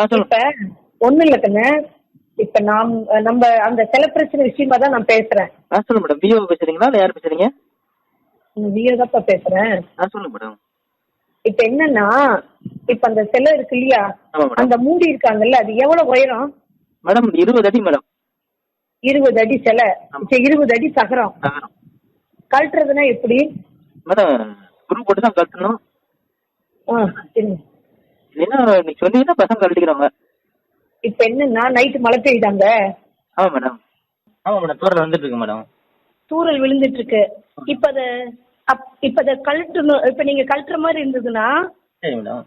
இப்ப ஒண்ணு இல்ல கண்ணு, இப்ப நம்ம அந்த சில பிரச்சனை விஷயமா தான் நான் பேசுறேன். சொல்லுங்க மேடம். விஓ பேசுறீங்களா இல்ல யார் பேசுறீங்க? விஓ தான் பேசுறேன். சொல்லுங்க மேடம். இப்ப என்னன்னா, இப்ப அந்த சிலை இருக்கு இல்லையா, அந்த மூடி இருக்காங்கல்ல, அது எவ்வளவு உயரம் மேடம்? 20 அடி மேடம். 20 அடி சிலை, 20 அடி சகரம். கழட்டுறதுன்னா எப்படி மேடம்? குரூப் போட்டு தான் கழட்டணும். இல்லைன்னா நீங்க சொன்னீங்கன்னா பசங்க கழட்டிக்கிறாங்க. இப்ப என்னன்னா, நைட்டு மழை பெய்யுதாங்க. ஆமா மேடம். ஆமா மேடம், தூரல் வந்துட்டு இருக்கு மேடம். தூரல் விழுந்துட்டு இருக்கு. இப்ப அத கழட்டணும். இப்ப நீங்க கழட்டுற மாதிரி இருந்ததுன்னா, சரி மேடம்,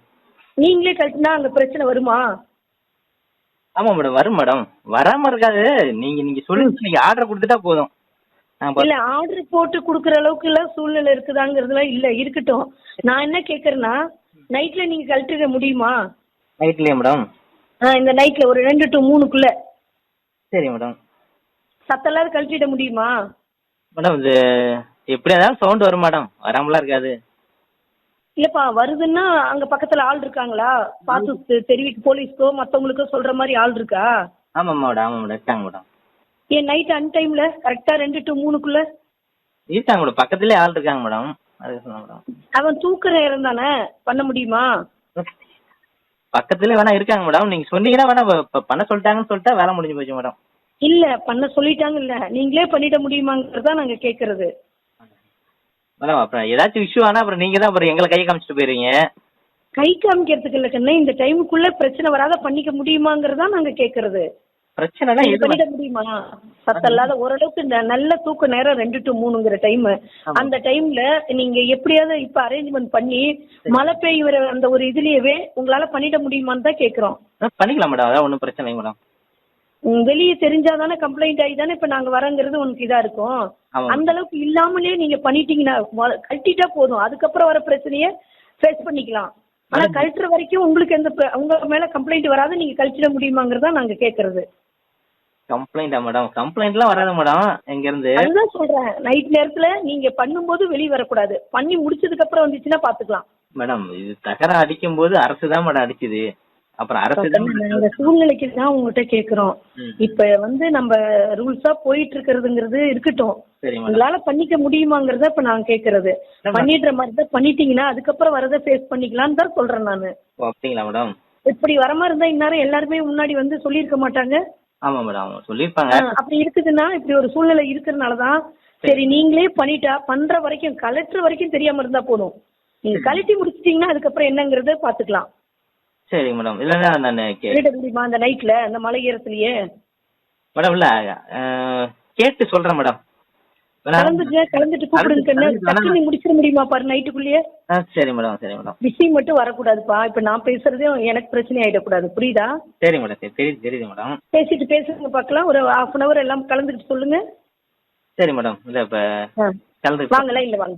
நீங்களே கழட்டினா அங்க பிரச்சனை வருமா? ஆமா மேடம், வரும் மேடம். வராம இருக்காது. நீங்க சொல்லுங்க, நீங்க ஆர்டர் கொடுத்துட்டா போதும். இல்ல, ஆர்டர் போட்டு குடுக்கற அளவுக்கு எல்லாம் சூழ்நிலை இருக்குதாங்கிறதுலாம் இல்ல. இருக்கட்டும், நான் என்ன கேக்குறேன்னா, நைட்ல நீங்க கழட்டிட முடியுமா? நைட்லயா மேடம்? இந்த நைட்ல ஒரு 2 to 3க்குள்ள. சரி மேடம். சத்தல்லாத கழட்டிட முடியுமா? மேடம் இது எப்படியா இருந்தாலும் சவுண்ட் வரும் மேடம், வராமலாம் இருக்காது. இல்லப்பா, வருதுன்னா அங்க பக்கத்துல ஆள் இருக்காங்களா? பார்த்து தெரிவிக்க போலீஸ்க்கோ மத்தவங்களுக்கோ சொல்ற மாதிரி ஆள் இருக்கா? ஆமா மேடம், ஆமா மேடம், இருக்காங்க மேடம். ஏன் நைட் அன் டைம்ல கரெக்டா 2 to 3க்குள்ள இருக்காங்க மேடம், பக்கத்துலயே ஆள் இருக்காங்க மேடம். அதுக்கு சொன்ன மேடம். அவன் தூக்குற நேரம் தானே, பண்ண முடியுமா? பக்கத்துலயே வேணா இருக்காங்க மேடம். நீங்க சொன்னீங்கன்னா வேணா பண்ண சொல்லிட்டாங்கன்னு சொல்லிட்டா வேலை முடிஞ்சு போச்சு மேடம். இல்ல, பண்ண சொல்லிட்டாங்க இல்ல, நீங்களே பண்ணிட முடியுமாங்கிறதா நாங்க கேக்குறது. மேடம் அப்புறம் ஏதாச்சும் இஷ்யூ ஆனா அப்புறம் நீங்க தான் அப்புறம் எங்களை கை காமிச்சிட்டு போயிருவீங்க. கை காமிக்கிறதுக்கு இல்ல கண்ணே, இந்த டைமுக்குள்ள பிரச்சனை வராத பண்ணிக்க முடியுமாங்கிறதா நாங்க கேக்குறது. பிரச்சனை பண்ணிட முடியுமா? சத்தல்லாத ஓரளவுக்கு இந்த நல்ல தூக்க நேரம் 2 to 3ங்கிற டைம். அந்த டைம்ல நீங்க எப்படியாவது இப்ப அரேஞ்ச்மெண்ட் பண்ணி மழை பெய்யுற அந்த ஒரு இதுலயே உங்களால பண்ணிட முடியுமான்னு தான் கேக்குறோம். பண்ணிக்கலாம் மேடம், அதான் ஒன்றும் பிரச்சனை மேடம். வெளியே தெரிஞ்சாதானே கம்ப்ளைண்ட் ஆகி தானே இப்ப நாங்க வரங்கிறது உனக்கு இதா இருக்கும். அந்த அளவுக்கு இல்லாமலே நீங்க பண்ணிட்டீங்கன்னா கழட்டிட்டா போதும். அதுக்கப்புறம் வர பிரச்சனைய ஃபேஸ் பண்ணிக்கலாம். ஆனா கழட்டுற வரைக்கும் உங்களுக்கு உங்க மேல கம்ப்ளைண்ட் வராது, நீங்க கழிச்சிட முடியுமாங்கிறதா நாங்க கேக்குறது. கம்ப்ளைண்டா மேடம்? கம்ப்ளைண்ட்லாம் வராது மேடம் எங்க இருந்து. அதுதான் சொல்றேன், நைட் நேரத்துல நீங்க பண்ணும்போது வெளியே வரக்கூடாது. பண்ணி முடிச்சதுக்கு அப்புறம் வந்துச்சுன்னா பாத்துக்கலாம். மேடம் இது தகரம் அடிக்கும் போது அரசு தான் மேடம் அடிக்குது. அப்புறம் அரசு அந்த சூழ்நிலைக்கு தான் உங்ககிட்ட கேக்குறோம். இப்ப நம்ம ரூல்ஸா போயிட்டு இருக்கிறதுங்கிறது இருக்கட்டும். உங்களால பண்ணிக்க முடியுமாங்கிறத இப்ப நான் கேக்குறது. பண்ணிடுற மாதிரி தான் பண்ணிட்டீங்கன்னா அதுக்கப்புறம் வரத ஃபேஸ் பண்ணிக்கலாம்னு தான் சொல்றேன் நானு. அப்படிங்களா மேடம்? இப்படி வர மாதிரி இருந்தா இந்நேரம் எல்லாருமே முன்னாடி வந்து சொல்லியிருக்க மாட்டாங்க. ஆமா மேடம், சொல்லிருப்பாங்க. அப்படி இருக்குதுன்னா இப்படி ஒரு சூழ்நிலை இருக்கிறதுனாலதான் சரி நீங்களே பண்ணிட்டா பண்ற வரைக்கும் கலெக்டர் வரைக்கும் தெரியாம இருந்தா போதும். நீங்க கலெக்டி முடிச்சிட்டீங்கன்னா அதுக்கப்புறம் என்னங்கறத பாத்துக்கலாம். சரி மேடம். இல்லன்னா நான் கேட்ட முடியுமா அந்த நைட்ல அந்த மலை ஏறத்துலயே? மேடம் இல்ல கேட்டு சொல்றேன் மேடம். கலந்துட்டு கூப்பிடுங்க. முடிச்சிட முடியுமா பாரு நைட்டுக்குள்ளேயே? சரி மேடம், சரி மேடம். விஷயம் மட்டும் வரக்கூடாதுப்பா. இப்ப நான் பேசுறதே எனக்கு பிரச்சனை ஆயிடக்கூடாது, புரியுதா? சரி மேடம், தெரியுது மேடம். பேசுங்க பாக்கலாம். ஒரு 1/2 hour எல்லாம் கலந்துட்டு சொல்லுங்க. சரி மேடம். இல்ல இப்ப கலந்து வாங்கலாம். இல்ல வாங்க.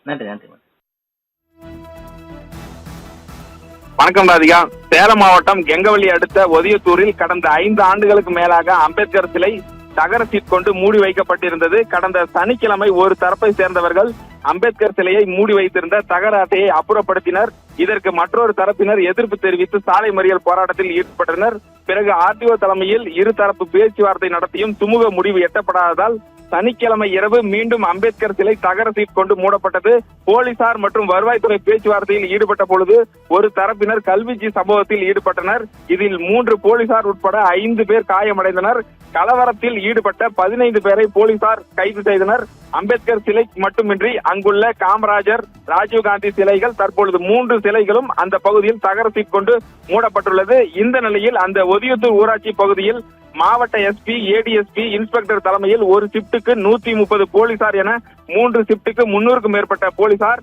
நன்றி நன்றி மேடம். வணக்கம் ராதிகா. சேலம் மாவட்டம் கெங்கவல்லி அடுத்த ஒதியத்தூரில் கடந்த 5 ஆண்டுகளுக்கு மேலாக அம்பேத்கர் சிலை தகர சீட் கொண்டு மூடி வைக்கப்பட்டிருந்தது. கடந்த சனிக்கிழமை ஒரு தரப்பை சேர்ந்தவர்கள் அம்பேத்கர் சிலையை மூடி வைத்திருந்த தகர அட்டையை அப்புறப்படுத்தினர். இதற்கு மற்றொரு தரப்பினர் எதிர்ப்பு தெரிவித்து சாலை மறியல் போராட்டத்தில் ஈடுபட்டனர். பிறகு ஆர்டிஓ தலைமையில் இருதரப்பு பேச்சுவார்த்தை நடத்தியும் சுமூக முடிவு எட்டப்படாததால் சனிக்கிழமை இரவு மீண்டும் அம்பேத்கர் சிலை தகர சீட் கொண்டு மூடப்பட்டது. போலீசார் மற்றும் வருவாய்த்துறை பேச்சுவார்த்தையில் ஈடுபட்ட பொழுது ஒரு தரப்பினர் கல்வீச்சு சம்பவத்தில் ஈடுபட்டனர். இதில் 3 போலீசார் உட்பட 5 பேர் காயமடைந்தனர். கலவரத்தில் ஈடுபட்ட 15 பேரை போலீசார் கைது செய்தனர். அம்பேத்கர் சிலை மட்டுமின்றி அங்குள்ள காமராஜர், ராஜீவ்காந்தி சிலைகள் தற்பொழுது 3 சிலைகளும் அந்த பகுதியில் தகர சீட் கொண்டு மூடப்பட்டுள்ளது. இந்த நிலையில் அந்த ஒதியத்தூர் ஊராட்சி பகுதியில் மாவட்ட எஸ்பி, ஏடிஎஸ்பி, இன்ஸ்பெக்டர் தலைமையில் ஒரு ஷிப்டுக்கு 130 போலீசார் என 3 ஷிப்டுக்கு 300க்கும் மேற்பட்ட போலீசார்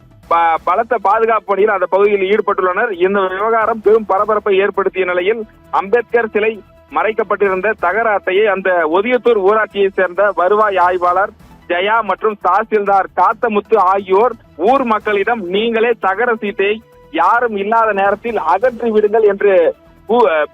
பலத்த பாதுகாப்பு பணியில் அந்த பகுதியில் ஈடுபட்டுள்ளனர். இந்த விவகாரம் பெரும் பரபரப்பை ஏற்படுத்திய நிலையில் அம்பேத்கர் சிலை மறைக்கப்பட்டிருந்த தகர அட்டையை அந்த ஒதியத்தூர் ஊராட்சியை சேர்ந்த வருவாய் ஆய்வாளர் ஜெயா மற்றும் தாசில்தார் காத்தமுத்து ஆகியோர் ஊர் மக்களிடம் நீங்களே தகர சீட்டை யாரும் இல்லாத நேரத்தில் அகற்றி விடுங்கள் என்று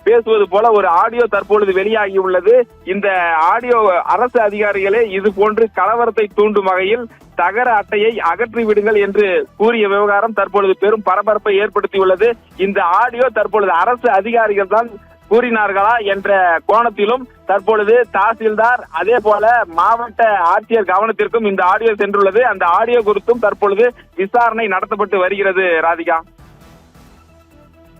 பேசுவது போல ஒரு ஆடியோ தற்பொழுது வெளியாகி உள்ளது. இந்த ஆடியோ அரசு அதிகாரிகளே இது போன்று கலவரத்தை தூண்டும் வகையில் தகர அட்டையை அகற்றி விடுங்கள் என்று கூறிய விவகாரம் தற்பொழுது பெரும் பரபரப்பை ஏற்படுத்தியுள்ளது. இந்த ஆடியோ தற்பொழுது அரசு அதிகாரிகள் தான் கூறினார்களா என்ற கோணத்திலும் தற்பொழுது தாசில்தார் அதே போல மாவட்ட ஆட்சியர் கவனத்திற்கும் இந்த ஆடியோ சென்றுள்ளது. அந்த ஆடியோ குறித்தும் தற்பொழுது விசாரணை நடத்தப்பட்டு வருகிறது. ராதிகா.